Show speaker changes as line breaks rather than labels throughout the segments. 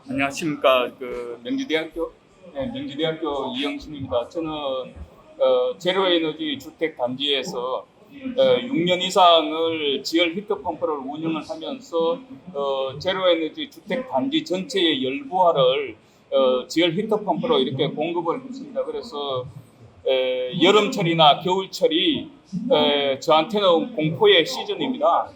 안녕하십니까. 명지대학교 이영신입니다. 저는 제로에너지 주택 단지에서 6년 이상을 지열 히트펌프를 운영을 하면서 제로에너지 주택 단지 전체의 열부화를 지열 히트펌프로 이렇게 공급을 했습니다. 그래서 여름철이나 겨울철이 저한테는 공포의 시즌입니다.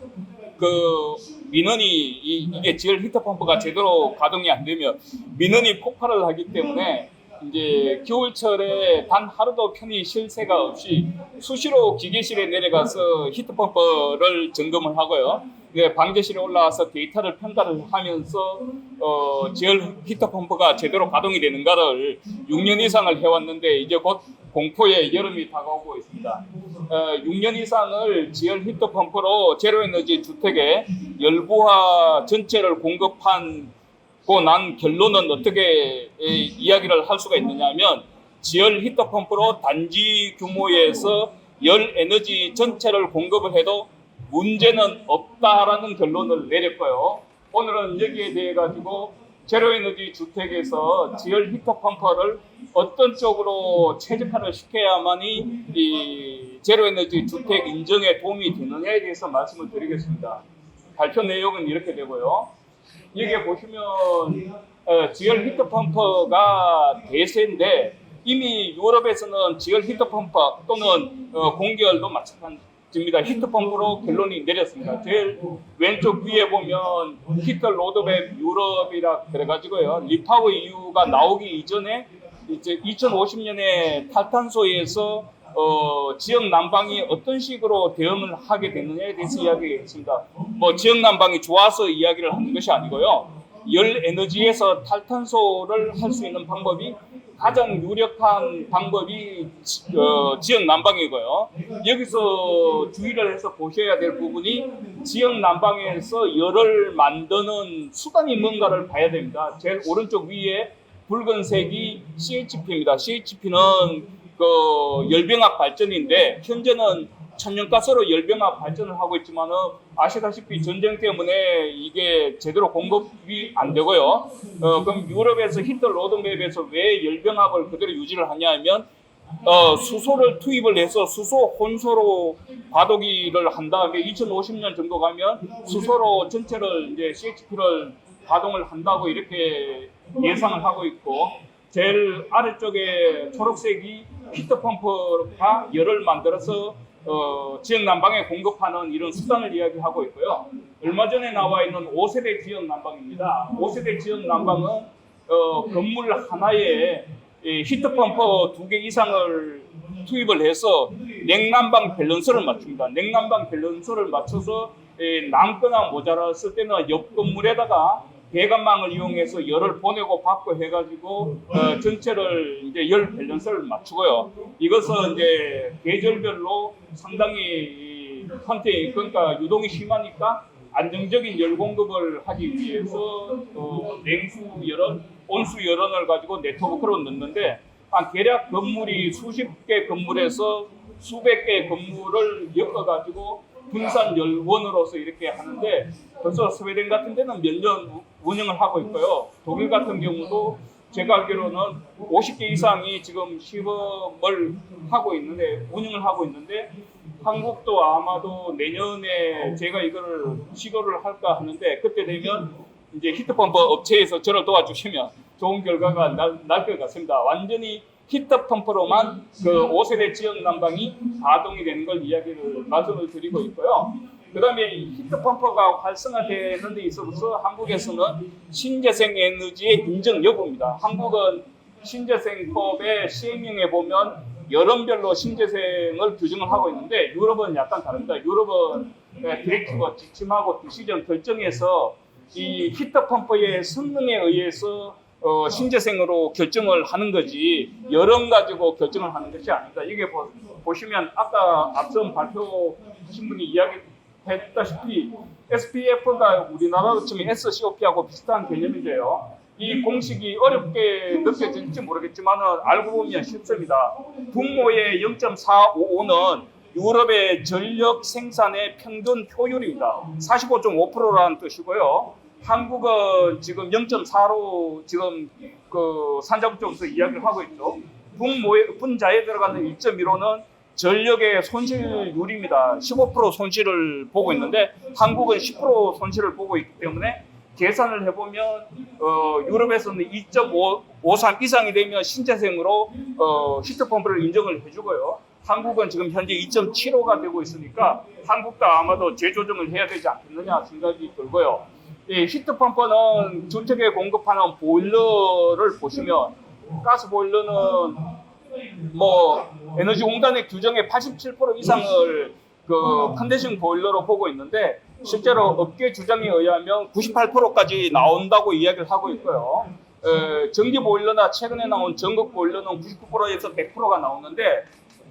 민원이 이게 지열 히트펌프가 제대로 가동이 안 되면 민원이 폭발을 하기 때문에 이제 겨울철에 단 하루도 편히 쉴 새가 없이 수시로 기계실에 내려가서 히트펌프를 점검을 하고요. 방제실에 올라와서 데이터를 평가를 하면서 지열 히트펌프가 제대로 가동이 되는가를 6년 이상을 해왔는데 이제 곧 공포의 여름이 다가오고 있습니다. 6년 이상을 지열 히트펌프로 제로에너지 주택에 열부화 전체를 공급하고 난 결론은 어떻게 이야기를 할 수가 있느냐 하면 지열 히트펌프로 단지 규모에서 열 에너지 전체를 공급을 해도 문제는 없다라는 결론을 내렸고요. 오늘은 여기에 대해 가지고 제로에너지 주택에서 지열 히트펌프를 어떤 쪽으로 최적화를 시켜야만이 이 제로에너지 주택 인정에 도움이 되느냐에 대해서 말씀을 드리겠습니다. 발표 내용은 이렇게 되고요. 여기에 보시면 지열 히트펌프가 대세인데 이미 유럽에서는 지열 히트펌프 또는 공기열도 마찬가지입니다. 히트펌프로 결론이 내렸습니다. 제일 왼쪽 위에 보면 히트 로드맵 유럽이라 그래가지고요. 리파워 EU가 나오기 이전에 이제 2050년에 탈탄소에서 지역 난방이 어떤 식으로 대응을 하게 되느냐에 대해서 이야기했습니다. 지역 난방이 좋아서 이야기를 하는 것이 아니고요. 열 에너지에서 탈탄소를 할 수 있는 방법이 가장 유력한 방법이 지역 난방이고요. 여기서 주의를 해서 보셔야 될 부분이 지역 난방에서 열을 만드는 수단이 뭔가를 봐야 됩니다. 제일 오른쪽 위에 붉은색이 CHP입니다. CHP는 열병합 발전인데 현재는 천연가스로 열병합 발전을 하고 있지만은 아시다시피 전쟁 때문에 이게 제대로 공급이 안 되고요. 그럼 유럽에서 히트 로드맵에서 왜 열병합을 그대로 유지를 하냐면 수소를 투입을 해서 수소 혼소로 과도기를 한 다음에 2050년 정도 가면 수소로 전체를 이제 CHP를 가동을 한다고 이렇게 예상을 하고 있고 제일 아래쪽에 초록색이 히트펌프가 열을 만들어서 지역 난방에 공급하는 이런 수단을 이야기하고 있고요. 얼마 전에 나와 있는 5세대 지역 난방입니다. 5세대 지역 난방은 건물 하나에 히트펌프 2개 이상을 투입을 해서 냉난방 밸런스를 맞춥니다. 냉난방 밸런스를 맞춰서 남거나 모자랐을 때는 옆 건물에다가 배관망을 이용해서 열을 보내고 받고 해가지고 전체를 이제 열 밸런스를 맞추고요. 이것은 이제 계절별로 상당히 그러니까 유동이 심하니까 안정적인 열 공급을 하기 위해서 냉수 열원, 온수 열원을 가지고 네트워크로 넣는데 대략 건물이 수십 개 건물에서 수백 개 건물을 엮어가지고 분산 열원으로서 이렇게 하는데 벌써 스웨덴 같은 데는 몇 년 운영을 하고 있고요. 독일 같은 경우도 제가 알기로는 50개 이상이 지금 시범을 하고 있는데 운영을 하고 있는데 한국도 아마도 내년에 제가 이거를 시도를 할까 하는데 그때 되면 이제 히트펌프 업체에서 저를 도와주시면 좋은 결과가 날 것 같습니다. 완전히 히트펌프로만 5세대 지역 난방이 가동이 되는 걸 말씀을 드리고 있고요. 그 다음에 히트펌프가 활성화되는 데 있어서 한국에서는 신재생 에너지의 인정 여부입니다. 한국은 신재생법의 시행령에 보면 여름별로 신재생을 규정을 하고 있는데 유럽은 약간 다릅니다. 유럽은 디렉티브 지침하고 디시전 결정해서 이 히트펌프의 성능에 의해서 신재생으로 결정을 하는 거지 여름 가지고 결정을 하는 것이 아닙니다. 이게 보시면 아까 앞선 발표하신 분이 이야기했다시피 SPF가 우리나라로 치면 SCOP하고 비슷한 개념인데요. 이 공식이 어렵게 느껴질지 모르겠지만 알고 보면 쉽습니다. 분모의 0.455는 유럽의 전력 생산의 평균 효율입니다. 45.5%라는 뜻이고요. 한국은 지금 0.4로 지금 그 산자부 쪽에서 이야기를 하고 있죠. 분자에 들어가는 1.15는 전력의 손실률입니다. 15% 손실을 보고 있는데 한국은 10% 손실을 보고 있기 때문에 계산을 해보면 유럽에서는 2.53 이상이 되면 신재생으로 히트펌프를 인정을 해주고요. 한국은 지금 현재 2.75가 되고 있으니까 한국도 아마도 재조정을 해야 되지 않겠느냐 생각이 들고요. 이 히트펌프는 주택에 공급하는 보일러를 보시면 가스 보일러는 뭐 에너지공단의 규정의 87% 이상을 그 컨덴싱 보일러로 보고 있는데 실제로 업계 주장에 의하면 98%까지 나온다고 이야기를 하고 있고요. 전기 보일러나 최근에 나온 전극 보일러는 99%에서 100%가 나오는데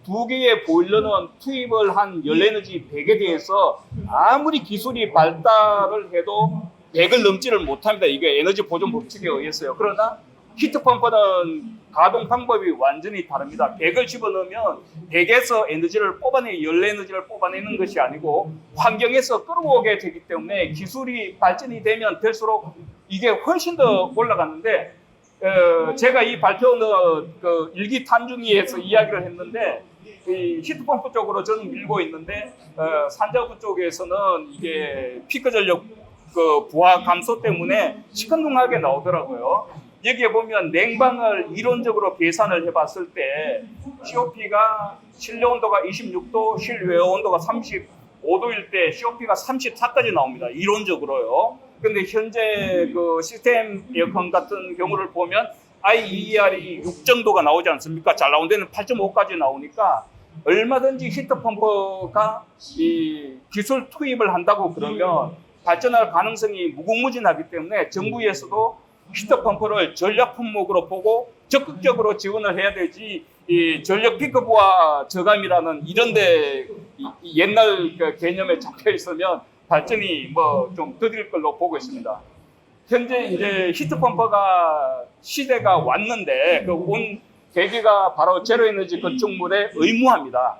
두 개의 보일러는 투입을 한 열에너지 100에 대해서 아무리 기술이 발달을 해도 100을 넘지를 못합니다. 이게 에너지 보존 법칙에 의해서요. 그러나 히트펌프는 가동 방법이 완전히 다릅니다. 100을 집어넣으면 100에서 에너지를 열에너지를 뽑아내는 것이 아니고 환경에서 끌어오게 되기 때문에 기술이 발전이 되면 될수록 이게 훨씬 더 올라갔는데 제가 이 발표는 그 일기 탄중위에서 이야기를 했는데 이 히트펌프 쪽으로 저는 밀고 있는데 산자부 쪽에서는 이게 피크 전력 그 부하 감소 때문에 시큰둥하게 나오더라고요. 여기에 보면 냉방을 이론적으로 계산을 해봤을 때 COP가 실내 온도가 26도, 실외 온도가 35도일 때 COP가 34까지 나옵니다. 이론적으로요. 근데 현재 그 시스템 에어컨 같은 경우를 보면 IER이 6 정도가 나오지 않습니까? 잘 나온 데는 8.5까지 나오니까 얼마든지 히트펌프가 이 기술 투입을 한다고 그러면 발전할 가능성이 무궁무진하기 때문에 정부에서도 히트펌프를 전략 품목으로 보고 적극적으로 지원을 해야 되지 이 전력 피크부하 저감이라는 이런데 옛날 그 개념에 잡혀 있으면 발전이 뭐 좀 더딜 걸로 보고 있습니다. 현재 이제 히트펌프가 시대가 왔는데 그 온 계기가 바로 제로에너지 건축물의 의무화입니다.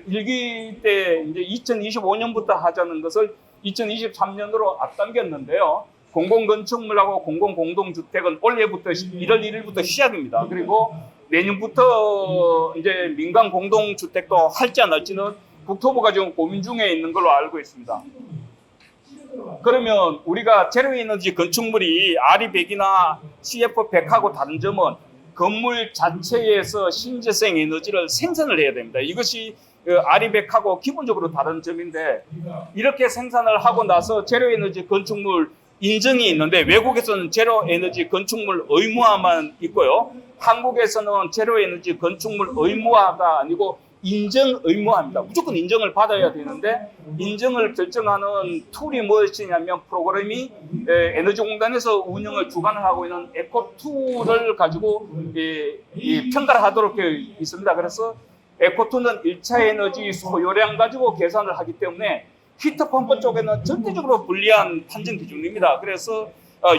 일기 때 이제 2025년부터 하자는 것을 2023년으로 앞당겼는데요. 공공건축물하고 공공공동주택은 올해부터 1월 1일부터 시작입니다. 그리고 내년부터 이제 민간 공동주택도 할지 안 할지는 국토부가 지금 고민 중에 있는 걸로 알고 있습니다. 그러면 우리가 제로에너지 건축물이 RE100이나 CF100하고 다른 점은 건물 자체에서 신재생 에너지를 생산을 해야 됩니다. 이것이 RE100하고 기본적으로 다른 점인데 이렇게 생산을 하고 나서 제로에너지 건축물 인증이 있는데 외국에서는 제로에너지 건축물 의무화만 있고요. 한국에서는 제로에너지 건축물 의무화가 아니고 인증 의무화입니다. 무조건 인증을 받아야 되는데 인증을 결정하는 툴이 무엇이냐면 프로그램이 에너지공단에서 운영을 주관을 하고 있는 에코2를 가지고 평가를 하도록 되어 있습니다. 그래서 에코2는 1차 에너지 소요량 가지고 계산을 하기 때문에 히트펌프 쪽에는 절대적으로 불리한 판정 기준입니다. 그래서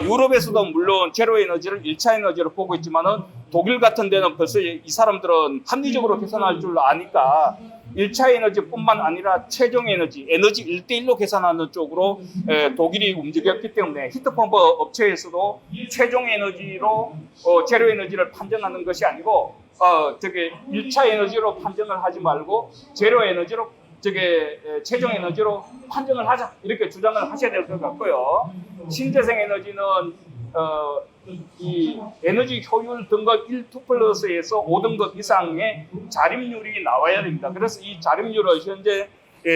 유럽에서도 물론 제로에너지를 1차 에너지로 보고 있지만은 독일 같은 데는 벌써 이 사람들은 합리적으로 계산할 줄 아니까 1차 에너지뿐만 아니라 최종 에너지 1대1로 계산하는 쪽으로 독일이 움직였기 때문에 히트펌프 업체에서도 최종 에너지로 제로에너지를 판정하는 것이 아니고 1차 에너지로 판정을 하지 말고 제로에너지로 최종 에너지로 판정을 하자 이렇게 주장을 하셔야 될 것 같고요. 신재생 에너지는 이 에너지 효율 등급 1+에서 5등급 이상의 자립률이 나와야 됩니다. 그래서 이 자립률을 현재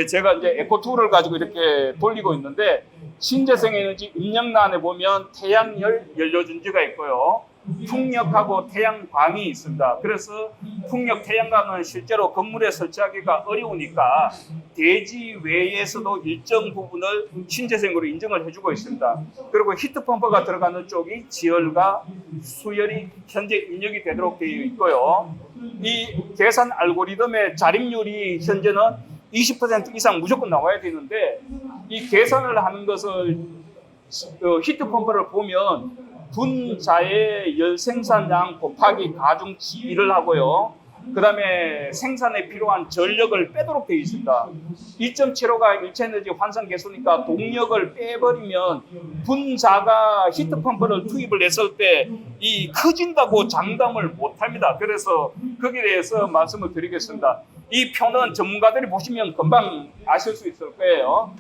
제가 이제 에코2를 가지고 이렇게 돌리고 있는데 신재생 에너지 입력란에 보면 태양열 연료전지가 있고요. 풍력하고 태양광이 있습니다. 그래서 풍력 태양광은 실제로 건물에 설치하기가 어려우니까 대지 외에서도 일정 부분을 신재생으로 인정을 해주고 있습니다. 그리고 히트펌프가 들어가는 쪽이 지열과 수열이 현재 입력이 되도록 되어 있고요. 이 계산 알고리즘의 자립률이 현재는 20% 이상 무조건 나와야 되는데 이 계산을 하는 것을 히트펌프를 보면 분자의 열 생산량 곱하기 가중치 1을 하고요. 그 다음에 생산에 필요한 전력을 빼도록 되어 있습니다. 2.75가 일체에너지 환산 계수니까 동력을 빼버리면 분자가 히트펌프를 투입을 했을 때 이 커진다고 장담을 못합니다. 그래서 거기에 대해서 말씀을 드리겠습니다. 이 표는 전문가들이 보시면 금방 아실 수 있을 거예요.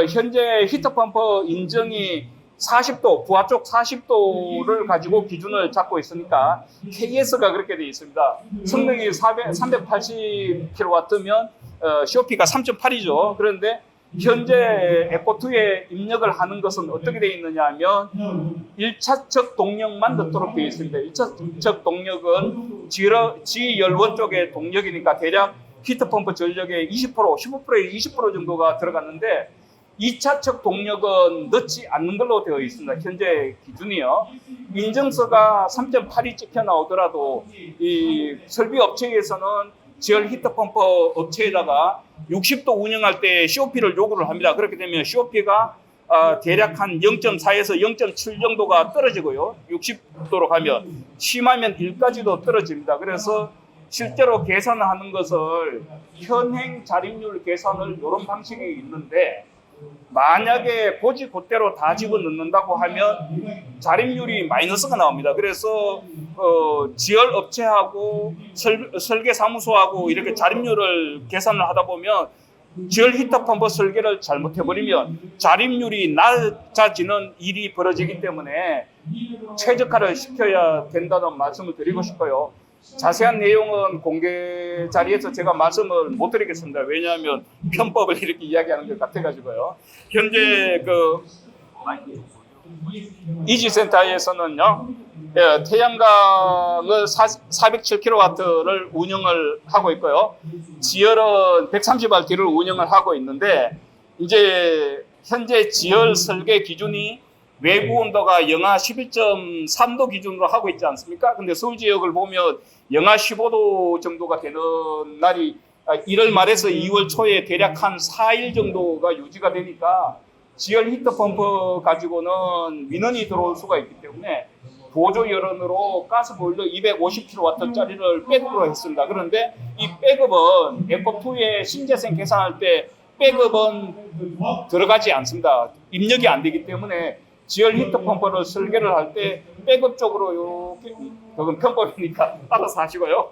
현재 히트펌프 인증이 40도, 부하 쪽 40도를 가지고 기준을 잡고 있으니까 KS가 그렇게 되어 있습니다. 성능이 380kW면 COP가 3.8이죠. 그런데 현재 에코2에 입력을 하는 것은 어떻게 되어 있느냐 하면 1차적 동력만 넣도록 되어 있습니다. 1차적 동력은 지열원 쪽의 동력이니까 대략 히트펌프 전력의 20%, 15%에 20% 정도가 들어갔는데 2차적 동력은 넣지 않는 걸로 되어 있습니다. 현재 기준이요. 인증서가 3.8이 찍혀 나오더라도 이 설비 업체에서는 지열 히트펌프 업체에다가 60도 운영할 때 COP를 요구를 합니다. 그렇게 되면 COP가 대략 한 0.4에서 0.7 정도가 떨어지고요. 60도로 가면 심하면 1까지도 떨어집니다. 그래서 실제로 계산하는 것을 현행 자립률 계산을 이런 방식이 있는데 만약에 고지고대로 다 집어넣는다고 하면 자립률이 마이너스가 나옵니다. 그래서 지열 업체하고 설계사무소하고 이렇게 자립률을 계산을 하다 보면 지열 히터펌프 설계를 잘못해버리면 자립률이 낮아지는 일이 벌어지기 때문에 최적화를 시켜야 된다는 말씀을 드리고 싶어요. 자세한 내용은 공개 자리에서 제가 말씀을 못 드리겠습니다. 왜냐하면 편법을 이렇게 이야기하는 것 같아가지고요. 현재 이지센터에서는요, 태양광을 407kW를 운영을 하고 있고요. 지열은 130R를 운영을 하고 있는데, 이제 현재 지열 설계 기준이 외부 온도가 영하 11.3도 기준으로 하고 있지 않습니까? 근데 서울 지역을 보면 영하 15도 정도가 되는 날이 1월 말에서 2월 초에 대략 한 4일 정도가 유지가 되니까 지열 히터펌프 가지고는 민원이 들어올 수가 있기 때문에 보조 열원으로 가스보일러 250kW짜리를 백업으로 했습니다. 그런데 이 백업은 에코2의 신재생 계산할 때 백업은 들어가지 않습니다. 입력이 안 되기 때문에 지열 히터펌프를 설계를 할 때 백업 쪽으로 이렇게, 그건 편법이니까 알아서 하시고요.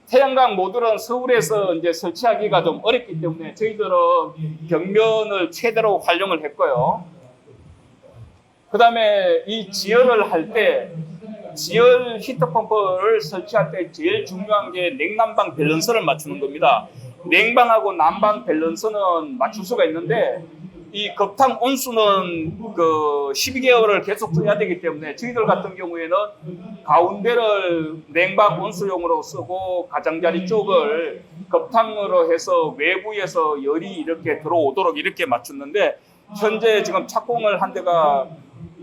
태양광 모듈은 서울에서 이제 설치하기가 좀 어렵기 때문에 저희들은 벽면을 최대로 활용을 했고요. 그 다음에 이 지열을 할 때, 지열 히터펌프를 설치할 때 제일 중요한 게 냉난방 밸런스를 맞추는 겁니다. 냉방하고 난방 밸런스는 맞출 수가 있는데, 이 급탕 온수는 12개월을 계속 써야 되기 때문에 저희들 같은 경우에는 가운데를 냉방 온수용으로 쓰고 가장자리 쪽을 급탕으로 해서 외부에서 열이 이렇게 들어오도록 이렇게 맞췄는데 현재 지금 착공을 한 데가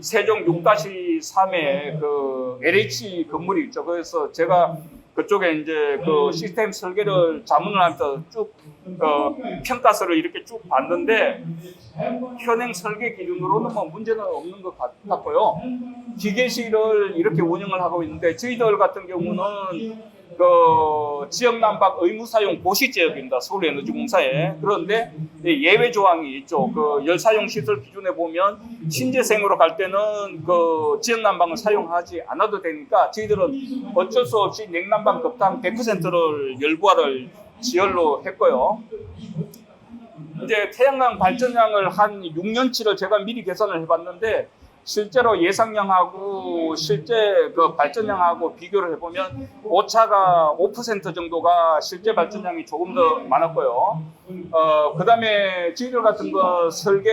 세종 6-3에 그 LH 건물이 있죠. 그래서 제가 그쪽에 이제 그 시스템 설계를 자문을 하면서 쭉 평가서를 이렇게 쭉 봤는데 현행 설계 기준으로는 뭐 문제는 없는 것 같고요. 기계실을 이렇게 운영을 하고 있는데 저희들 같은 경우는 그 지역 난방 의무 사용 고시 지역입니다. 서울에너지공사에. 그런데 예외 조항이 있죠. 그 열 사용 시설 기준에 보면 신재생으로 갈 때는 그 지역 난방을 사용하지 않아도 되니까 저희들은 어쩔 수 없이 냉난방 급탕 100%를 열부화를 지열로 했고요. 이제 태양광 발전량을 한 6년치를 제가 미리 계산을 해봤는데 실제로 예상량하고 실제 그 발전량하고 비교를 해보면 오차가 5% 정도가 실제 발전량이 조금 더 많았고요. 그 다음에 저희들 같은 거 설계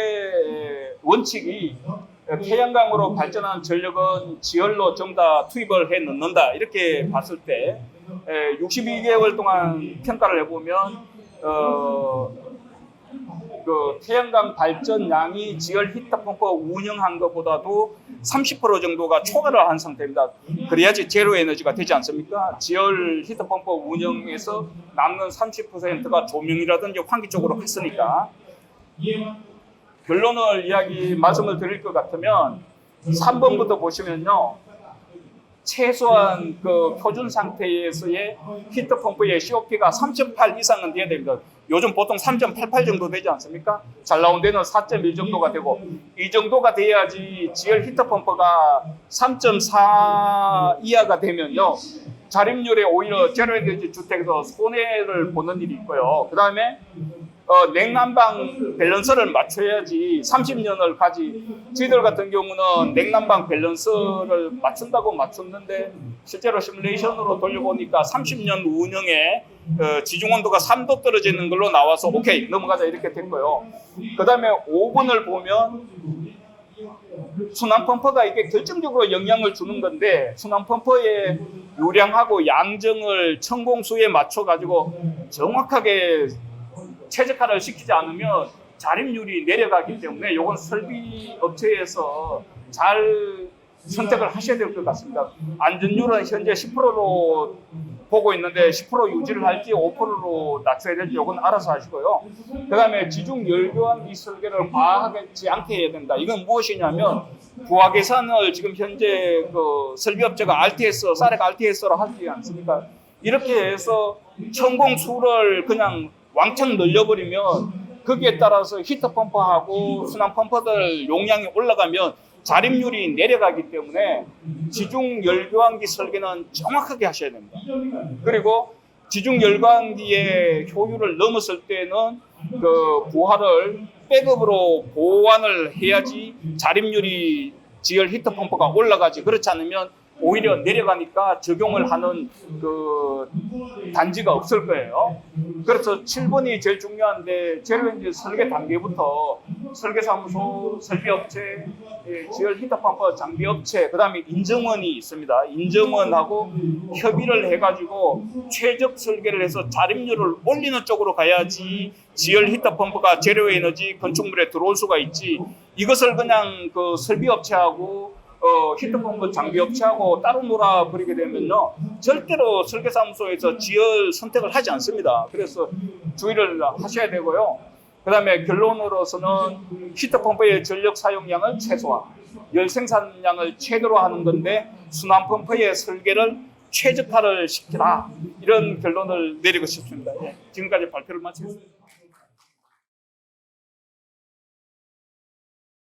원칙이 태양광으로 발전한 전력은 지열로 전부 다 투입을 해 넣는다. 이렇게 봤을 때 62개월 동안 평가를 해보면 그 태양광 발전량이 지열 히터펌프 운영한 것보다도 30% 정도가 초과를 한 상태입니다. 그래야지 제로 에너지가 되지 않습니까? 지열 히터펌프 운영에서 남는 30%가 조명이라든지 환기 쪽으로 갔으니까. 결론을 말씀을 드릴 것 같으면 3번부터 보시면요. 최소한 그 표준 상태에서의 히트펌프의 COP가 3.8 이상은 돼야 됩니다. 요즘 보통 3.88 정도 되지 않습니까? 잘 나온 데는 4.1 정도가 되고, 이 정도가 돼야지 지열 히트펌프가 3.4 이하가 되면요, 자립률에 오히려 제로에너지 주택에서 손해를 보는 일이 있고요. 그 다음에 냉난방 밸런스를 맞춰야지 30년을 가지. 저희들 같은 경우는 냉난방 밸런스를 맞춘다고 맞췄는데 실제로 시뮬레이션으로 돌려보니까 30년 운영에 지중온도가 3도 떨어지는 걸로 나와서 오케이 넘어가자 이렇게 됐고요. 그 다음에 5번을 보면 순환펌프가 이게 결정적으로 영향을 주는 건데, 순환펌프의 요량하고 양정을 천공수에 맞춰가지고 정확하게 최적화를 시키지 않으면 자립률이 내려가기 때문에 이건 설비 업체에서 잘 선택을 하셔야 될 것 같습니다. 안전율은 현재 10%로 보고 있는데 10% 유지를 할지 5%로 낮춰야 될지 이건 알아서 하시고요. 그 다음에 지중 열교환기 설계를 과하지 않게 해야 된다. 이건 무엇이냐면 부하 계산을 지금 현재 그 설비업체가 RTS, 사렉 RTS로 하지 않습니까? 이렇게 해서 천공수를 그냥 왕창 늘려버리면 거기에 따라서 히터펌프하고 순환펌프들 용량이 올라가면 자립률이 내려가기 때문에 지중 열교환기 설계는 정확하게 하셔야 됩니다. 그리고 지중 열교환기의 효율을 넘었을 때는 그 부하를 백업으로 보완을 해야지 자립률이 지열 히터펌프가 올라가지. 그렇지 않으면 오히려 내려가니까 적용을 하는 그 단지가 없을 거예요. 그래서 7번이 제일 중요한데, 제로에너지 설계 단계부터 설계사무소, 설비업체, 지열 히터펌프 장비업체, 그 다음에 인증원이 있습니다. 인증원하고 협의를 해가지고 최적 설계를 해서 자립률을 올리는 쪽으로 가야지 지열 히터펌프가 제로에너지 건축물에 들어올 수가 있지. 이것을 그냥 그 설비업체하고 히트펌프 장비업체하고 따로 놀아버리게 되면요, 절대로 설계사무소에서 지열 선택을 하지 않습니다. 그래서 주의를 하셔야 되고요. 그 다음에 결론으로서는 히트펌프의 전력 사용량을 최소화, 열 생산량을 최대로 하는 건데 순환펌프의 설계를 최적화를 시키라, 이런 결론을 내리고 싶습니다. 지금까지 발표를 마치겠습니다.